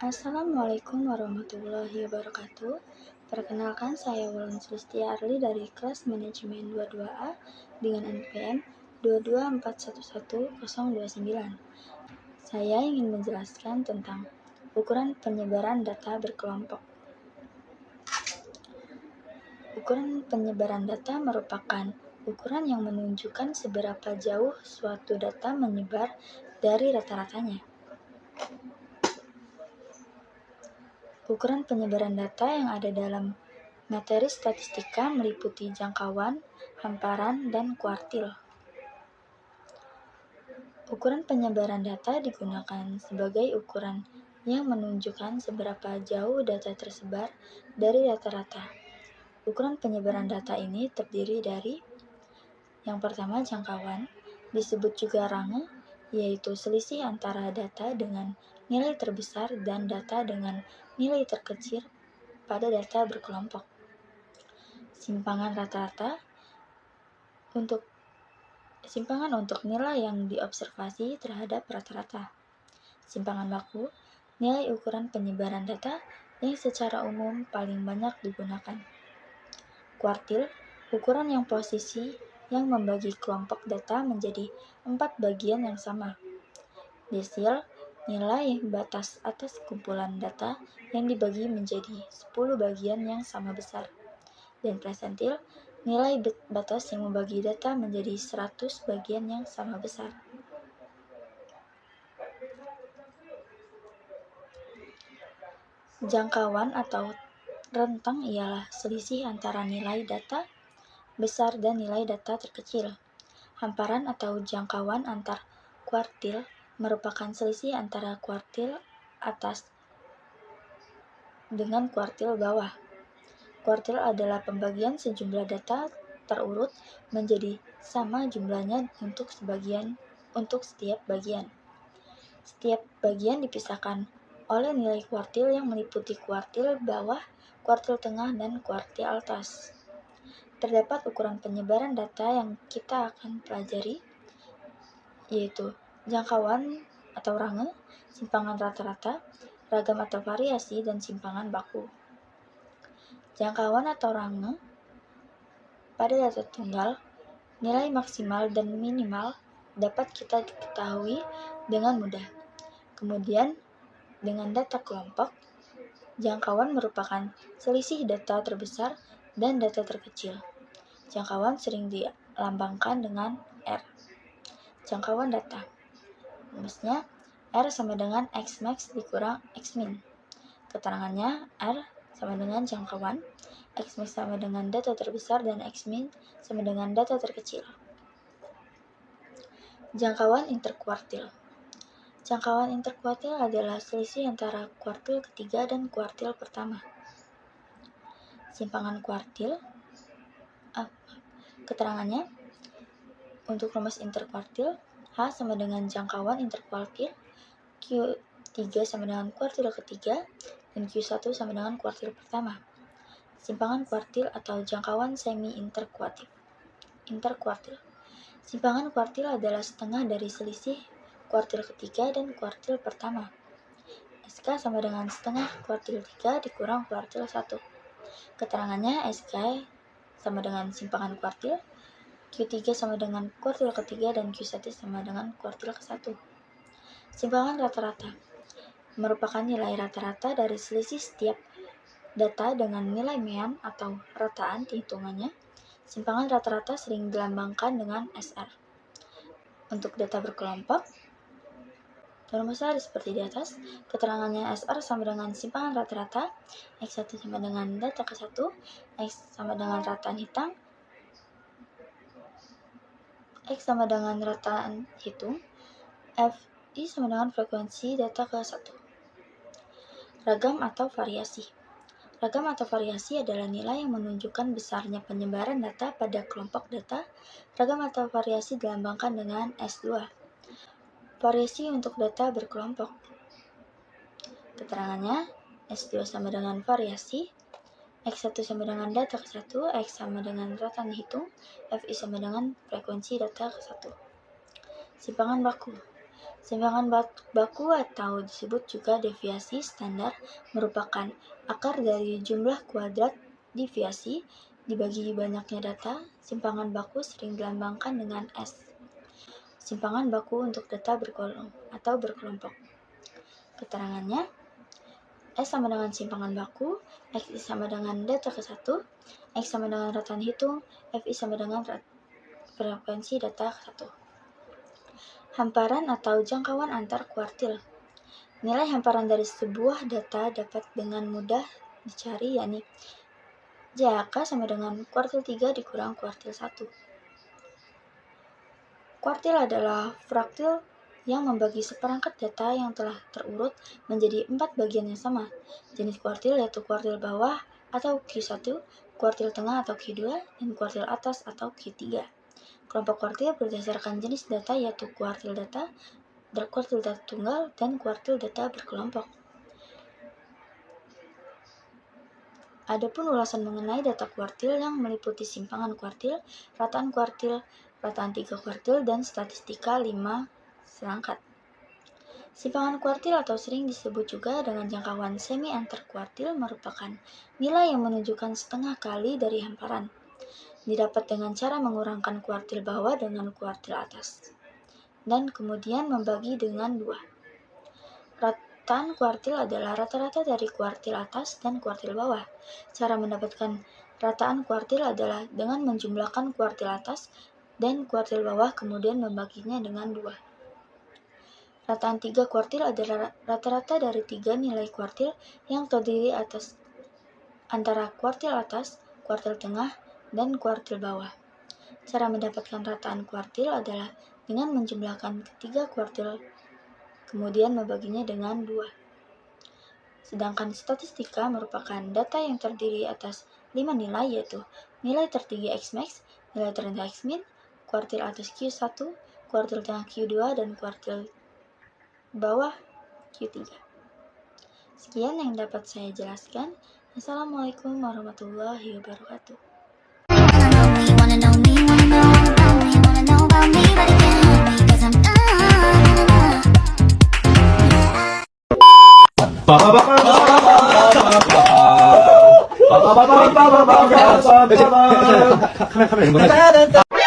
Assalamualaikum warahmatullahi wabarakatuh. Perkenalkan, saya Wulan Sulisti Arli dari kelas manajemen 22A dengan NPM 224111029. Saya ingin menjelaskan tentang ukuran penyebaran data berkelompok. Ukuran penyebaran data merupakan ukuran yang menunjukkan seberapa jauh suatu data menyebar dari rata-ratanya. Ukuran penyebaran data yang ada dalam materi statistika meliputi jangkauan, hamparan, dan kuartil. Ukuran penyebaran data digunakan sebagai ukuran yang menunjukkan seberapa jauh data tersebar dari rata-rata. Ukuran penyebaran data ini terdiri dari yang pertama, jangkauan, disebut juga range, yaitu selisih antara data dengan nilai terbesar dan data dengan nilai terkecil pada data berkelompok. Simpangan rata-rata simpangan untuk nilai yang diobservasi terhadap rata-rata. Simpangan baku, nilai ukuran penyebaran data yang secara umum paling banyak digunakan. Kuartil, ukuran yang posisi yang membagi kelompok data menjadi 4 bagian yang sama. Desil, nilai batas atas kumpulan data yang dibagi menjadi 10 bagian yang sama besar. Dan persentil, nilai batas yang membagi data menjadi 100 bagian yang sama besar. Jangkauan atau rentang ialah selisih antara nilai data besar dan nilai data terkecil. Hamparan atau jangkauan antar kuartil merupakan selisih antara kuartil atas dengan kuartil bawah. Kuartil adalah pembagian sejumlah data terurut menjadi sama jumlahnya untuk setiap bagian. Setiap bagian dipisahkan oleh nilai kuartil yang meliputi kuartil bawah, kuartil tengah, dan kuartil atas. Terdapat ukuran penyebaran data yang kita akan pelajari, yaitu jangkauan atau range, simpangan rata-rata, ragam atau variasi, dan simpangan baku. Jangkauan atau range pada data tunggal, nilai maksimal dan minimal dapat kita ketahui dengan mudah. Kemudian, dengan data kelompok, jangkauan merupakan selisih data terbesar dan data terkecil. Jangkauan sering dilambangkan dengan R. Jangkauan data, rumusnya R sama dengan Xmax dikurang Xmin. Keterangannya R sama dengan jangkauan, Xmax sama dengan data terbesar, dan Xmin sama dengan data terkecil. Jangkauan interkuartil. Jangkauan interkuartil adalah selisih antara kuartil ketiga dan kuartil pertama. Simpangan kuartil. Keterangannya, untuk rumus interkuartil, H sama dengan jangkauan interkuartil, Q3 sama dengan kuartil ketiga, dan Q1 sama dengan kuartil pertama. Simpangan kuartil atau jangkauan semi-interkuartil. Simpangan kuartil adalah setengah dari selisih kuartil ketiga dan kuartil pertama. SK sama dengan setengah kuartil 3 dikurang kuartil 1. Keterangannya, SK sama dengan simpangan kuartil, Q3 sama dengan kuartil ketiga, dan Q1 sama dengan kuartil ke-1. Simpangan rata-rata merupakan nilai rata-rata dari selisih setiap data dengan nilai mean atau rataan hitungannya. Simpangan rata-rata sering dilambangkan dengan SR. Untuk data berkelompok, rumusnya seperti di atas. Keterangannya, SR sama dengan simpangan rata-rata, X1 sama dengan data ke-1, X sama dengan rataan hitung, X sama dengan rataan hitung, Fi sama dengan frekuensi data ke-1. Ragam atau variasi. Ragam atau variasi adalah nilai yang menunjukkan besarnya penyebaran data pada kelompok data. Ragam atau variasi dilambangkan dengan S2. Variasi untuk data berkelompok. Keterangannya, S2 sama dengan variasi, X1 sama dengan data ke-1, X sama dengan rataan hitung, Fi sama dengan frekuensi data ke-1. Simpangan baku. Simpangan baku atau disebut juga deviasi standar merupakan akar dari jumlah kuadrat deviasi dibagi banyaknya data. Simpangan baku sering dilambangkan dengan S. Simpangan baku untuk data berkolom atau berkelompok. Keterangannya, S sama dengan simpangan baku, X sama dengan data ke-1, X sama dengan rataan hitung, Fi sama dengan frekuensi data ke-1. Hamparan atau jangkauan antar kuartil. Nilai hamparan dari sebuah data dapat dengan mudah dicari, yakni JHK sama dengan kuartil 3 dikurang kuartil 1. Kuartil adalah fraktil yang membagi seperangkat data yang telah terurut menjadi 4 bagian yang sama. Jenis kuartil yaitu kuartil bawah atau Q1, kuartil tengah atau Q2, dan kuartil atas atau Q3. Kelompok kuartil berdasarkan jenis data yaitu kuartil data tunggal, dan kuartil data berkelompok. Adapun ulasan mengenai data kuartil yang meliputi simpangan kuartil, rataan 3 kuartil, dan statistika 5 serangkat. Simpangan kuartil atau sering disebut juga dengan jangkauan semi antar kuartil merupakan nilai yang menunjukkan setengah kali dari hamparan. Didapat dengan cara mengurangkan kuartil bawah dengan kuartil atas, dan kemudian membagi dengan 2. Rataan kuartil adalah rata-rata dari kuartil atas dan kuartil bawah. Cara mendapatkan rataan kuartil adalah dengan menjumlahkan kuartil atas dan kuartil bawah kemudian membaginya dengan 2. Rataan 3 kuartil adalah rata-rata dari 3 nilai kuartil yang terdiri antara kuartil atas, kuartil tengah, dan kuartil bawah. Cara mendapatkan rataan kuartil adalah dengan menjumlahkan ketiga kuartil kemudian membaginya dengan 2. Sedangkan statistika merupakan data yang terdiri atas 5 nilai, yaitu nilai tertinggi Xmax, nilai terendah Xmin, kuartil atas Q1, kuartil tengah Q2, dan kuartil bawah Q3. Sekian yang dapat saya jelaskan. Assalamualaikum warahmatullahi wabarakatuh. 카메라 이런 거